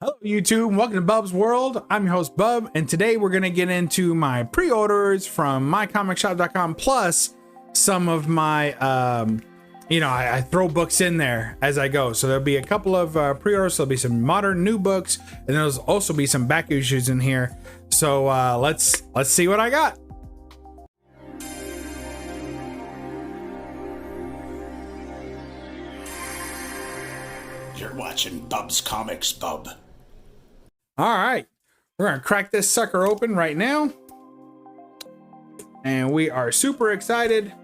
Hello YouTube, welcome to Bub's World. I'm your host Bub, and today we're going to get into my pre-orders from MyComicShop.com plus some of my, I throw books in there as I go. So there'll be a couple of pre-orders, there'll be some modern new books, and there'll also be some back issues in here. So let's see what I got. You're watching Bub's Comics, Bub. All right, we're gonna crack this sucker open right now, and we are super excited.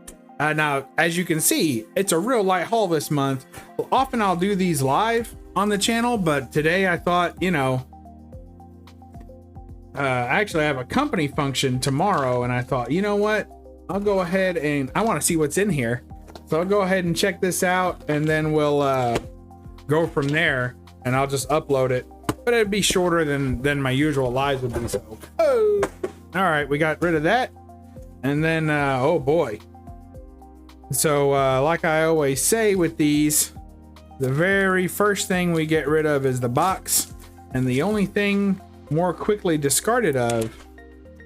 Now, as you can see, it's a real light haul this month. Often I'll do these live on the channel, but today I thought, actually I have a company function tomorrow, and I thought, you know what, I'll go ahead and I want to see what's in here, so I'll go ahead and check this out, and then we'll go from there, and I'll just upload it. But it'd be shorter than my usual lives would be. So, all right, we got rid of that, and then oh boy. So like I always say with these, the very first thing we get rid of is the box, and the only thing more quickly discarded of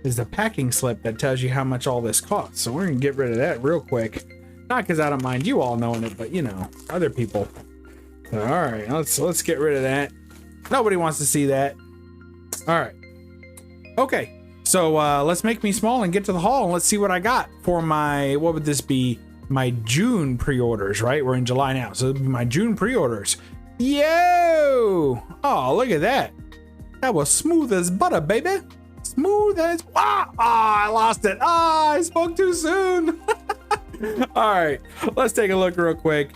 is the packing slip that tells you how much all this costs. So we're gonna get rid of that real quick, not because I don't mind you all knowing it, but other people. All right, let's get rid of that. Nobody wants to see that. All right. Okay, so let's make me small and get to the haul, and let's see what I got for my, what would this be? My June pre-orders, right? We're in July now, so it'll be my June pre-orders. Yo! Oh, look at that. That was smooth as butter, baby. Smooth as... I lost it. I spoke too soon. All right, let's take a look real quick.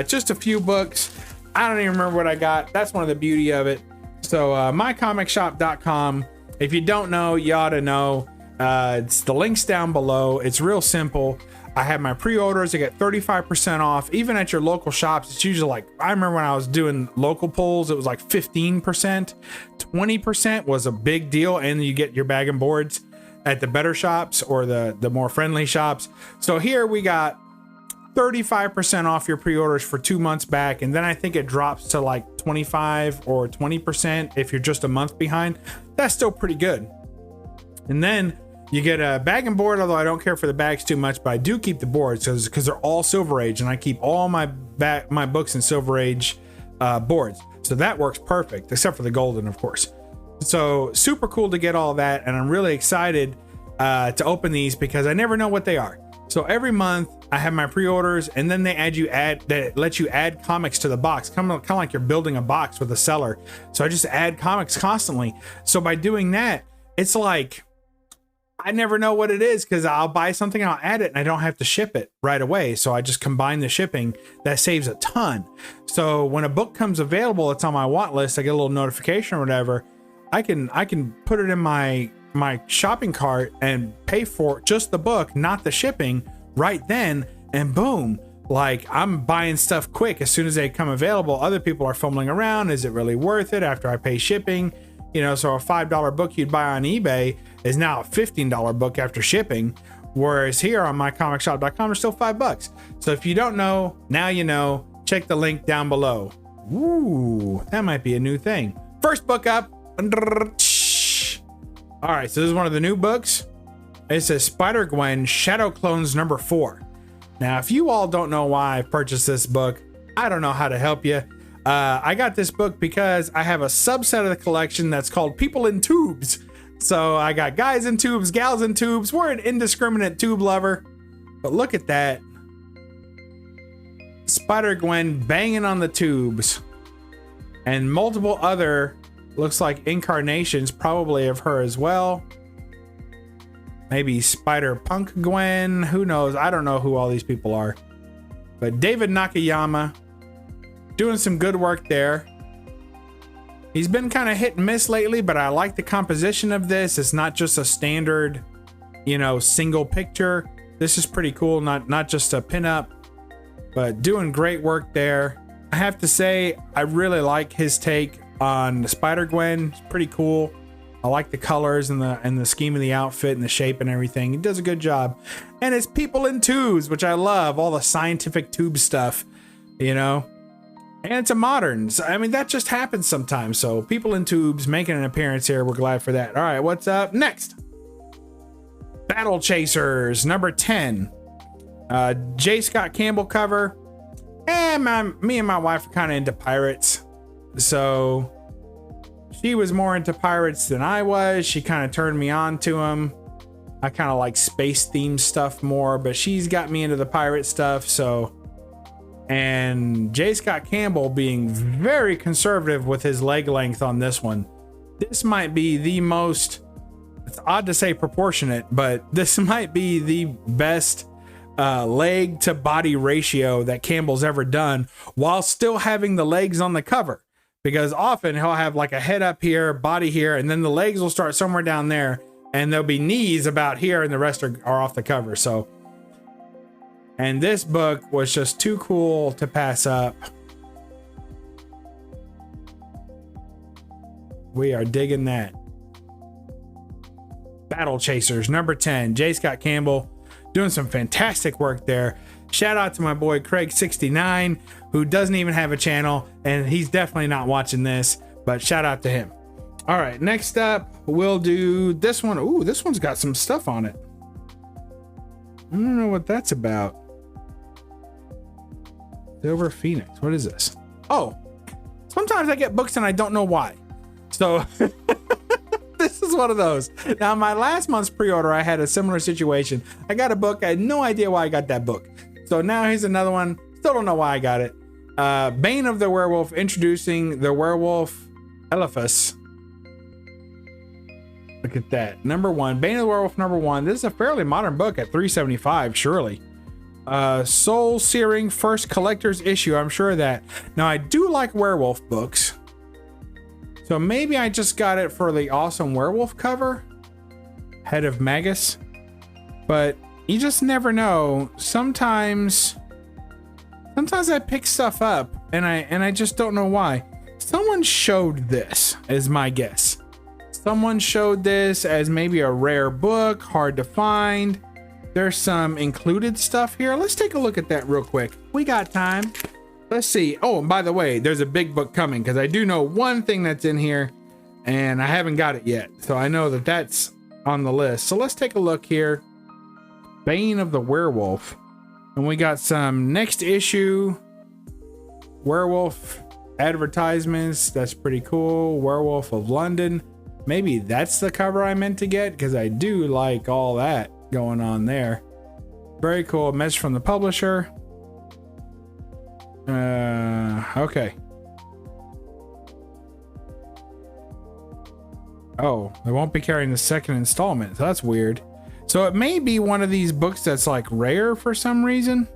Just a few books. I don't even remember what I got. That's one of the beauty of it. So MyComicShop.com. If you don't know, you ought to know. It's the links down below. It's real simple. I have my pre-orders. I get 35% off. Even at your local shops, it's usually like, I remember when I was doing local polls, it was like 15%. 20% was a big deal, and you get your bag and boards at the better shops or the more friendly shops. So here we got 35% off your pre-orders for 2 months back, and then I think it drops to like 25 or 20% if you're just a month behind. That's still pretty good. And then you get a bag and board, although I don't care for the bags too much, but I do keep the boards because they're all Silver Age, and I keep all my books in Silver Age boards. So that works perfect, except for the golden, of course. So super cool to get all that, and I'm really excited to open these because I never know what they are. So every month I have my pre-orders, and then they let you add comics to the box, kind of like you're building a box with a seller. So I just add comics constantly. So by doing that, it's like I never know what it is because I'll buy something, I'll add it, and I don't have to ship it right away. So I just combine the shipping. That saves a ton. So when a book comes available, it's on my want list, I get a little notification or whatever. I can put it in my shopping cart and pay for just the book, not the shipping, right then, and boom, like I'm buying stuff quick as soon as they come available. Other people are fumbling around. Is it really worth it after I pay shipping? So a $5 book you'd buy on eBay is now a $15 book after shipping, whereas here on MyComicShop.com it's still $5. So if you don't know, now you know. Check the link down below. Ooh, that might be a new thing. First book up. All right, so this is one of the new books. It says Spider-Gwen Shadow Clones number 4. Now, if you all don't know why I purchased this book, I don't know how to help you. I got this book because I have a subset of the collection that's called People in Tubes. So I got guys in tubes, gals in tubes. We're an indiscriminate tube lover. But look at that. Spider-Gwen banging on the tubes. And multiple other, looks like incarnations probably of her as well. Maybe Spider-Punk Gwen, who knows? I don't know who all these people are. But David Nakayama doing some good work there. He's been kind of hit and miss lately, but I like the composition of this. It's not just a standard, single picture. This is pretty cool, not just a pinup, but doing great work there. I have to say, I really like his take on Spider-Gwen. It's pretty cool. I like the colors and the scheme of the outfit and the shape and everything. He does a good job. And it's People in Tubes, which I love. All the scientific tube stuff, And it's a moderns. I mean, that just happens sometimes. So people in tubes making an appearance here. We're glad for that. All right, what's up next? Battle Chasers, number 10. J. Scott Campbell cover. And me and my wife are kind of into pirates. So she was more into pirates than I was. She kind of turned me on to them. I kind of like space themed stuff more, but she's got me into the pirate stuff. So, and J. Scott Campbell being very conservative with his leg length on this one. This might be the most, it's odd to say proportionate, but this might be the best leg to body ratio that Campbell's ever done while still having the legs on the cover. Because often he'll have like a head up here, body here, and then the legs will start somewhere down there, and there'll be knees about here, and the rest are off the cover. So, and this book was just too cool to pass up. We are digging that. Battle Chasers, number 10. J. Scott Campbell doing some fantastic work there. Shout out to my boy Craig69, who doesn't even have a channel, and he's definitely not watching this, but shout out to him. All right, next up, we'll do this one. Ooh, this one's got some stuff on it. I don't know what that's about. Silver Phoenix. What is this? Oh, sometimes I get books and I don't know why. So this is one of those. Now, my last month's pre-order, I had a similar situation. I got a book. I had no idea why I got that book. So now here's another one. Still don't know why I got it. Bane of the Werewolf, introducing the werewolf Eliphas. Look at that. Number 1. Bane of the Werewolf, number 1. This is a fairly modern book at $3.75, surely. Soul searing first collector's issue. I'm sure of that. Now, I do like werewolf books. So maybe I just got it for the awesome werewolf cover. Head of Magus. But you just never know. Sometimes I pick stuff up and I just don't know why. Someone showed this, is my guess. Someone showed this as maybe a rare book, hard to find. There's some included stuff here. Let's take a look at that real quick. We got time. Let's see. Oh, and by the way, there's a big book coming because I do know one thing that's in here and I haven't got it yet. So I know that that's on the list. So let's take a look here. Bane of the Werewolf. And we got some next issue werewolf advertisements. That's pretty cool. Werewolf of London. Maybe that's the cover I meant to get because I do like all that going on there. Very cool. Message from the publisher. Okay. Oh, they won't be carrying the second installment. That's weird. So it may be one of these books that's like rare for some reason.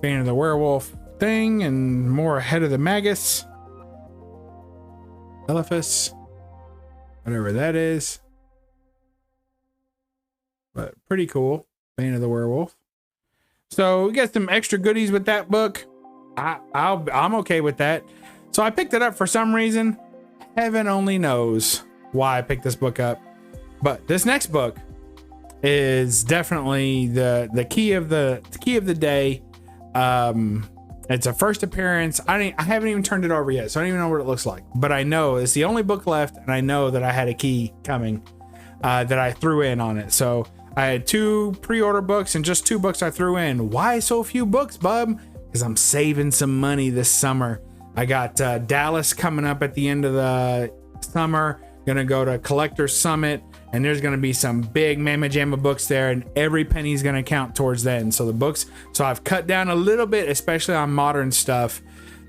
Bane of the Werewolf thing and more Head of the Magus. Eliphas. Whatever that is. But pretty cool. Bane of the Werewolf. So we got some extra goodies with that book. I'm okay with that. So I picked it up for some reason. Heaven only knows why I picked this book up. But this next book is definitely the key of the day. It's a first appearance. I haven't even turned it over yet, so I don't even know what it looks like. But I know it's the only book left, and I know that I had a key coming that I threw in on it. So I had 2 pre-order books and just 2 books I threw in. Why so few books, bub? Because I'm saving some money this summer. I got Dallas coming up at the end of the summer. Gonna go to Collector's Summit, and there's gonna be some big mamma jamma books there, and every penny's gonna count towards then. So the books, so I've cut down a little bit, especially on modern stuff,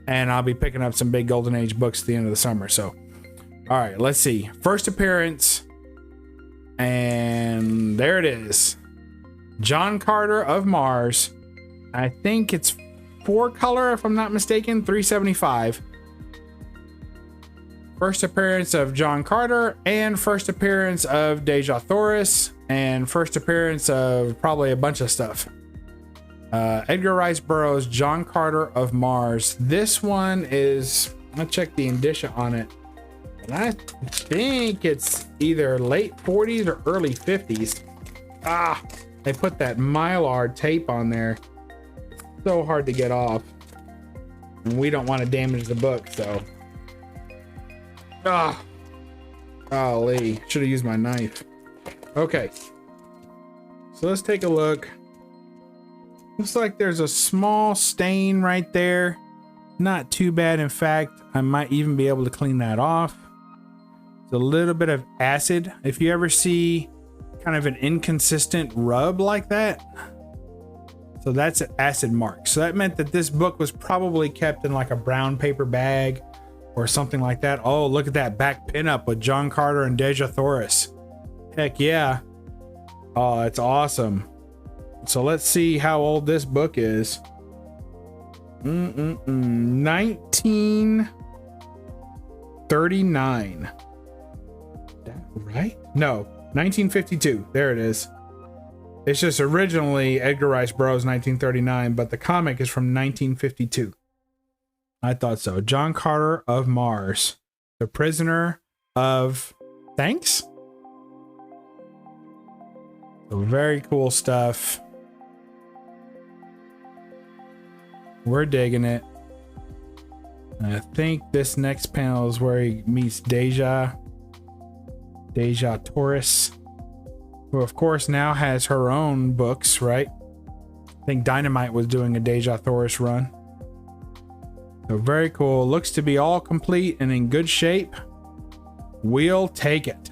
and I'll be picking up some big Golden Age books at the end of the summer. So, all right, let's see. First appearance, and there it is. John Carter of Mars. I think it's 4-color, if I'm not mistaken, $3.75. First appearance of John Carter, and first appearance of Deja Thoris, and first appearance of probably a bunch of stuff. Edgar Rice Burroughs, John Carter of Mars. This one is, I'll check the indicia on it, and I think it's either late 40s or early 50s. They put that Mylar tape on there. So hard to get off. And we don't want to damage the book, so. Ah. Golly. Should have used my knife. Okay. So let's take a look. Looks like there's a small stain right there. Not too bad. In fact, I might even be able to clean that off. It's a little bit of acid. If you ever see kind of an inconsistent rub like that, so that's an acid mark. So that meant that this book was probably kept in like a brown paper bag or something like that. Oh, look at that back pinup with John Carter and Deja Thoris. Heck yeah. Oh, it's awesome. So let's see how old this book is. 1939. That right? No, 1952. There it is. It's just originally Edgar Rice Burroughs 1939, but the comic is from 1952. I thought so. John Carter of Mars, The Prisoner of Thanks. So very cool stuff. We're digging it. And I think this next panel is where he meets Deja Thoris, who of course now has her own books, right? I think Dynamite was doing a Deja Thoris run. So very cool. Looks to be all complete and in good shape. We'll take it.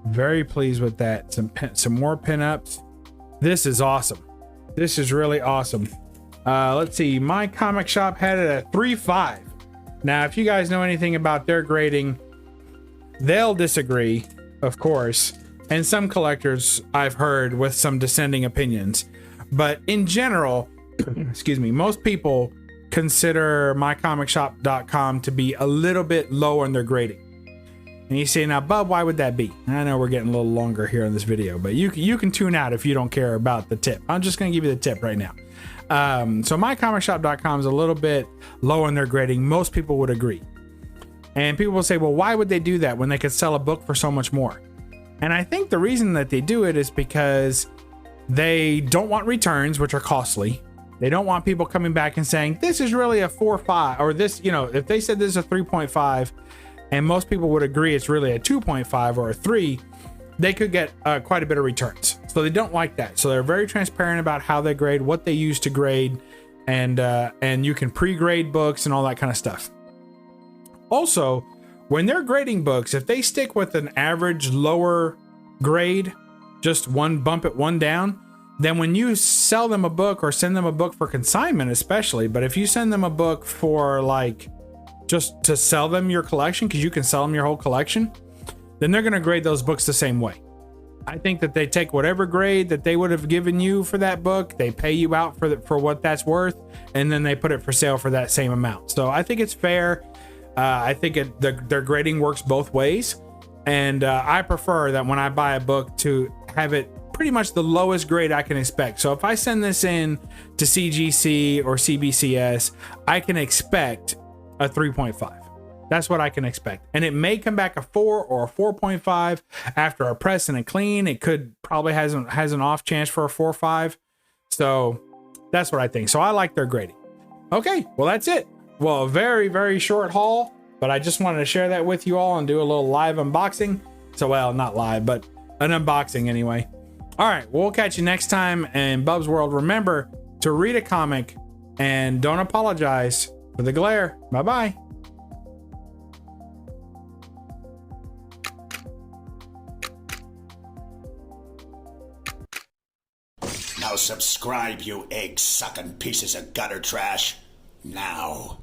Very pleased with that. Some more pinups. This is awesome. This is really awesome. Let's see. My Comic Shop had it at 3.5. Now, if you guys know anything about their grading, they'll disagree, of course. And some collectors I've heard with some dissenting opinions. But in general, excuse me, most people consider MyComicShop.com to be a little bit low in their grading. And you say, now, Bub, why would that be? I know we're getting a little longer here in this video, but you can tune out if you don't care about the tip. I'm just going to give you the tip right now. So MyComicShop.com is a little bit low in their grading. Most people would agree. And people will say, well, why would they do that when they could sell a book for so much more? And I think the reason that they do it is because they don't want returns, which are costly. They don't want people coming back and saying, this is really a 4.5, or this, you know, if they said this is a 3.5 and most people would agree it's really a 2.5 or a 3, they could get quite a bit of returns. So they don't like that. So they're very transparent about how they grade, what they use to grade, and you can pre-grade books and all that kind of stuff. Also, when they're grading books, if they stick with an average lower grade, just one bump it, one down, then when you sell them a book or send them a book for consignment, especially, but if you send them a book for like just to sell them your collection, because you can sell them your whole collection, then they're going to grade those books the same way. I think that they take whatever grade that they would have given you for that book, they pay you out for what that's worth, and then they put it for sale for that same amount. So I think it's fair. I think their grading works both ways, and I prefer that when I buy a book to have it pretty much the lowest grade I can expect. So if I send this in to CGC or CBCS, I can expect a 3.5. That's what I can expect. And it may come back a 4 or a 4.5 after a press and a clean. It could probably has an off chance for a 4.5. So that's what I think. So I like their grading. Okay, well, that's it. Well, a very, very short haul, but I just wanted to share that with you all and do a little live unboxing. So, well, not live, but an unboxing anyway. All right, we'll catch you next time in Bub's World. Remember to read a comic and don't apologize for the glare. Bye-bye. Now subscribe, you egg-sucking pieces of gutter trash. Now.